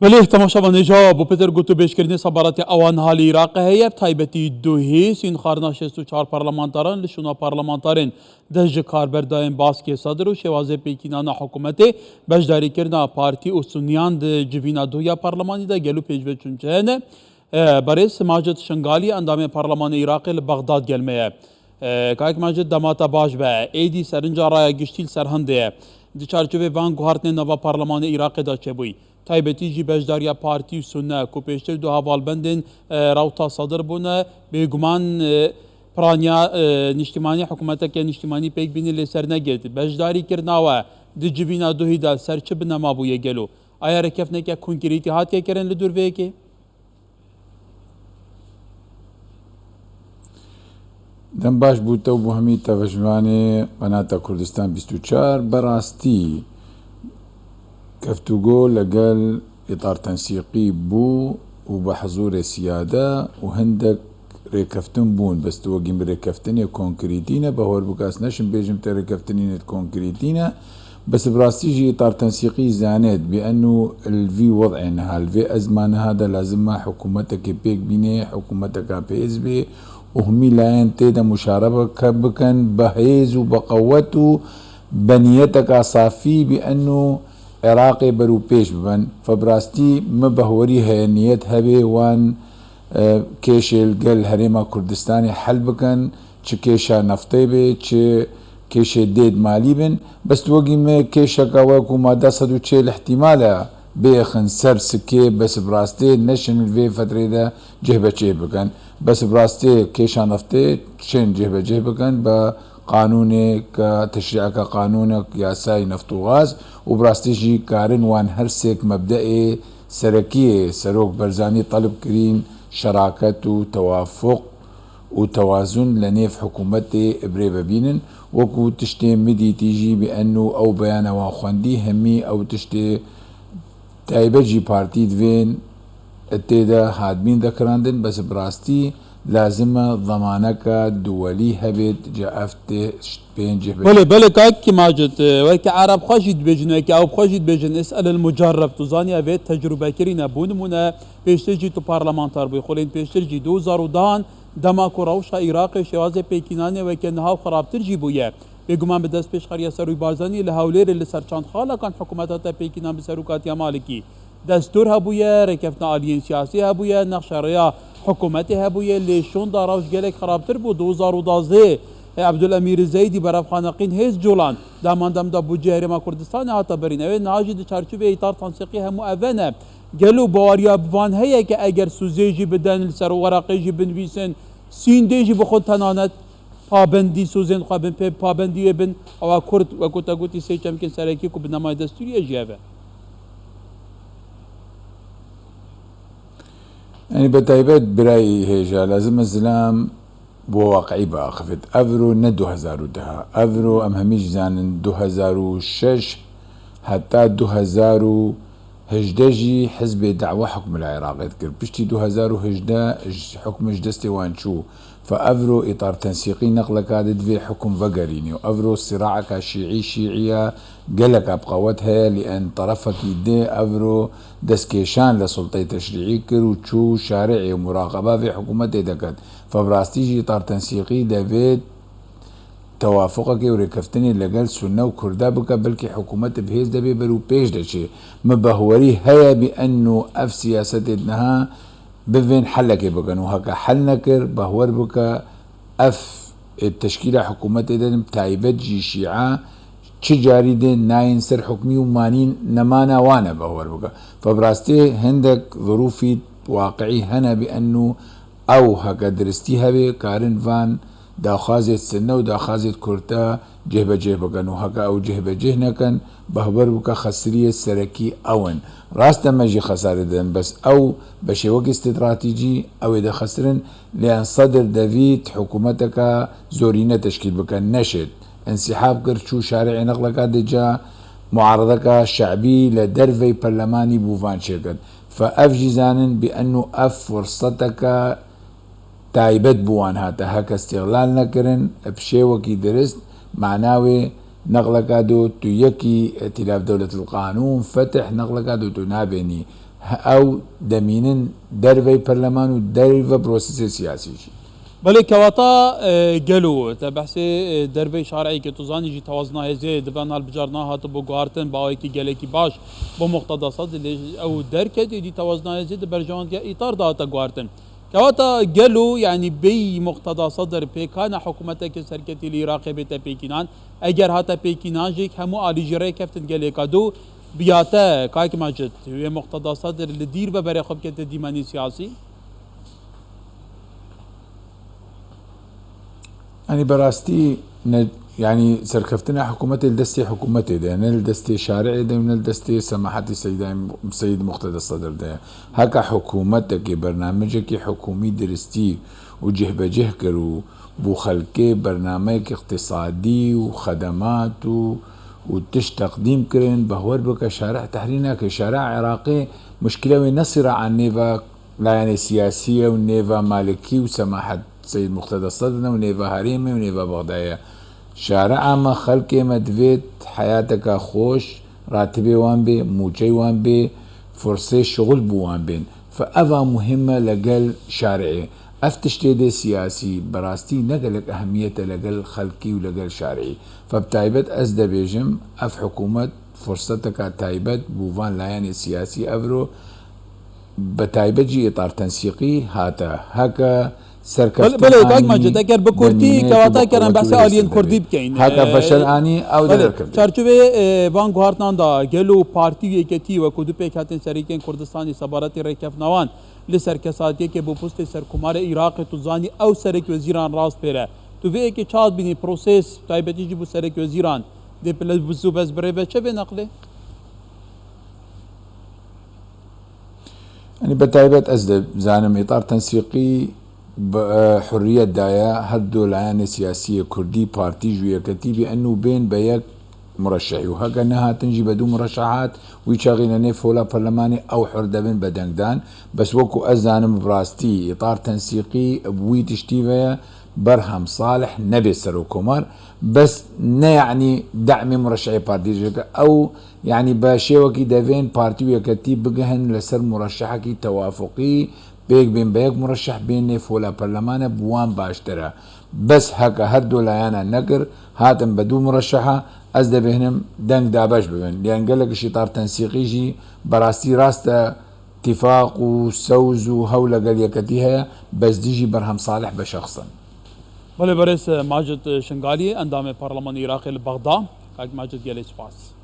بله تماشاوان جا بو پتر گوتو بیشکردن سبارت اوان حالی عراق هیب تایبتی دوهی سین خارنا 64 پارلمانتاران لشونا پارلمانتارن دج کاربرداین باسکی صدر و شوازه پیکینانا حکومت بجداری کرنا پارتی و سنیان ده جوینا دویا پارلمانی ده گلو پیجوه چونچهنه برای سماجت شنگالی اندام پارلمان عراق لبغداد گلمه کاک ماجد دماتا باش به ایدی سرنجا رای گشتیل سرهنده دی چارچوبه وان گوهارتن نوا پارلمان عراق دا چبوی تایبتی جی بجداریا پارتی و سنه کو پیشتر دو هوالبندن راوتا صدر بونه بگمان پرانیا نشتیمانی حکومت که نشتیمانی پیک بینی لسر نگید بجداری کرناوه دی جوینا دوهی دا سرچه بنما بویه گلو آیا رکفنه که کنکریتی هات که کرن لدور وی که؟ دم باش بوده و بو همی توجوانه قناة کردستان 24 براستی كفتوغو لقال إطار تنسيقي بو وبحضور سيادة وهندك ريكفتن بون بس توقيم ريكفتني كونكريتينا بهور بكاس نشم بيجم تريكفتنين كونكريتينا بس براستيجي إطار تنسيقي زانيت بأنه الفي وضعنا الفي أزمان هذا لازم حكومتك بيك بيني حكومتك بيز بي وهمي لاين تيدا مشاربة بكن بهيز وبقوته بنيتك صافي بأنه عراقي برو پیش ببن فبراستی مبهوری هنیت هبه وان کیشل گل هریما کردستانی حل بکن چه کیشا نفتی به چه کیش دید مالی بن بس توقی ما کیشا کواکو ماده 140 احتمالا بیخن سر سکه بس براستی نشن الوی فتره ده جهبه چه بکن بس براستی کیشا نفتی چین جهبه جه بکن با قانون كتشريع كقانون ياساي نفط وغاز وبراستيجي كارن وان هرسك مبدئي سركية سروك برزاني طلب كرين شراكة وتوافق وتوازن لنيف حكومتي ابريبا بينن وكو تشتي مدي تيجي بأنه أو بيانا واخواندي همي أو تشتي تايبجي بارتي دوين التيدا هادمين ذكراندن بس براستي لازم ضمانك دولي هبت جافت بين جهبت بله كاك ماجد ويك عرب خاجد بيجن ويك عرب خاجد بيجن اسأل المجرب تزاني افيت تجربة كرينا بونمونا بيشترجي تو بارلمانتار بيخولين بيشترجي 2010 دماكو روشا عراقي شوازي بيكيناني ويك نهاو خرابتر جيبويا بيقومان بدست پیش خريا سروي بارزاني لهولير اللي سرچاند خالا كان حكومتاتا بيكينان بسروكات يا مالكي دستور هبويا ركفنا آليين سياسي هبويا نقش ريا حكومتي هبويا اللي شون داراوش جالك خرابتر بو 2012 عبدالامیر زیدی برای خانقین هیز جولان دامان دم دا بوجه هرما کردستان هاتا برین اوه ناجی دو چارچوب ایتار تنسیقی همو اوانه گلو باوریا بوان هیا که اگر سوزیجی بدن لسر ورقیجی بنویسن سیندیجی بخود تنانت پابندی سوزن خوابن پی پابندی بن او کرد وکو تا گوتی سی چمکن سرکی کو بنامای دستوری جیوه يعني بتايبات براي هيجا لازم الزلام بواقعي باخفت افرو ن 2000 ده افرو ام هميش زان 2006 حتى 2011 حزب دعوة حكم العراق يذكر بشتي 2011 حكم جدستي وانشو فافرو اطار تنسيقي نقلة كادت في حكم فقريني وافرو صراع شيعية قلق بقوتها لان طرفك يدي افرو دسكيشان لسلطة تشريعي كرو تشو شارعي ومراقبة في حكومته دكت فبراستيجي اطار تنسيقي دافيد توافقك وركفتني لقال سنة وكردا بك بلكي حكومة بهيز دبي برو بيش دشي مبهوري هيا بأنه اف سياسة انها بفين حلك بكن وهكا حل نكر بهور بك اف التشكيلة حكومة دن تايبت جي شيعة تجاري دن ناين سر حكمي ومانين نمانا وانا بهور بك فبراستي هندك ظروفي واقعي هنا بأنه او هكا درستيها بي كارن فان دا خازت سنة ودا خازت كورتا جهبه بكن وهكا او جهبه نكن بهبر بك خسرية سركي اون راست مجي خسارة دن بس او بشوك استراتيجي او اذا خسرن لان صدر دافيد حكومتك زورينة تشكيل بكن نشد انسحاب كرشو شارع نقلك دجا معارضك شعبي لدرفي برلماني بوفان شكل فافجي زانن بانه اف فرصتك تايبت بوان هاتا هكا استغلال نكرن بشيوكي درست معناوي نقلة كادو تيكي ائتلاف دولة القانون فتح نقلة كادو تنابني او دمينن دربي برلمان ودربي بروسيس سياسي بله كواتا قالوا تبحثي دربي شرعي كتوزاني جي توازنها زي دفان هالبجارنا هاتو بو غارتن باوي كي قالكي باش بو مقتضصات اللي او دركة دي توازنها زي برجان اطار داتا غارتن كواتا قالوا يعني بي مقتضى صدر بيكان حكومتك سركتي العراق بيتا بيكينان اگر هاتا بيكينان جيك همو آلي جري كفتن قاليكا دو بياتا كايك ماجد هي مقتضى صدر اللي دير ببري خب كتا ديماني سياسي يعني براستي يعني سركفتنا حكومتي الدستي حكومتي ده يعني الدستي شارعي ده من الدستي سماحتي سيد مقتدى الصدر ده هكا حكومتك برنامجك حكومي درستي وجه بجه كرو بو خلقي برنامج اقتصادي وخدمات وتش تقديم كرن بهور بك شارع تحرينا كشارع عراقي مشكلة وينصر عن نيفا لا يعني سياسية ونيفا مالكي وسماحة سيد مقتدى الصدر ونيفا هريمي ونيفا بغدايا شارع ما خلقي مدفيت حياتك خوش راتبي وان بي موجي وان بي فرصة شغل بوان بين فأفا مهمة لقل شارعي افتشتي سياسي براستي نقلك أهمية لقل خلقي ولقل شارعي فبتايبت أزدا بيجم أف حكومة فرصتك تايبت بوفان لاياني سياسي أفرو بتايبت جي إطار تنسيقي هاتا هكا بله كاك ماجد اگر بكردي كواتا كرن بحث آلين كردي بكين هكا فشل اني او دركب چارچوبه وان گوهرتان دا گلو پارتی یکتی و کدو پیکاتن سریکن کردستانی سبارتی ریکف نوان لسر کساتی که بو پست سر کمار عراق توزانی او سرک وزیران راست پیره تو وی که چاد بینی پروسس تایبتی جی بو سرک وزیران دی پلس بزو بس بره و چه نقله يعني بتايبت ازد زانم اطار تنسيقي بحرية دايا هدو العيان السياسية كردي بارتي جوية كتيبي انه بين بيك مرشحي وهكا انها تنجي بدو مرشحات ويشاغينا نيف ولا برلماني او حردبن بدنقدان بس وكو ازانم براستي اطار تنسيقي بوي تشتيفيا برهم صالح نبي سرو كومار بس نا يعني دعمي مرشحي بارتي او يعني باشيوكي دافين بارتي ويكتيب بقهن لسر مرشحكي توافقي بيك بين بيك مرشح بين نيف ولا برلمان بوان باشترا بس هكا هدو لايانا نقر هاتم بدو مرشحة ازدا بهنم دنگ دابش ببن لان قالك شطار تنسيقي جي براستي راستا اتفاق وسوز وهولة قال يكتيها بس ديجي برهم صالح بشخصا بله برس ماجد شنغالي اندام برلمان عراقي لبغداد كاك ماجد قال سپاس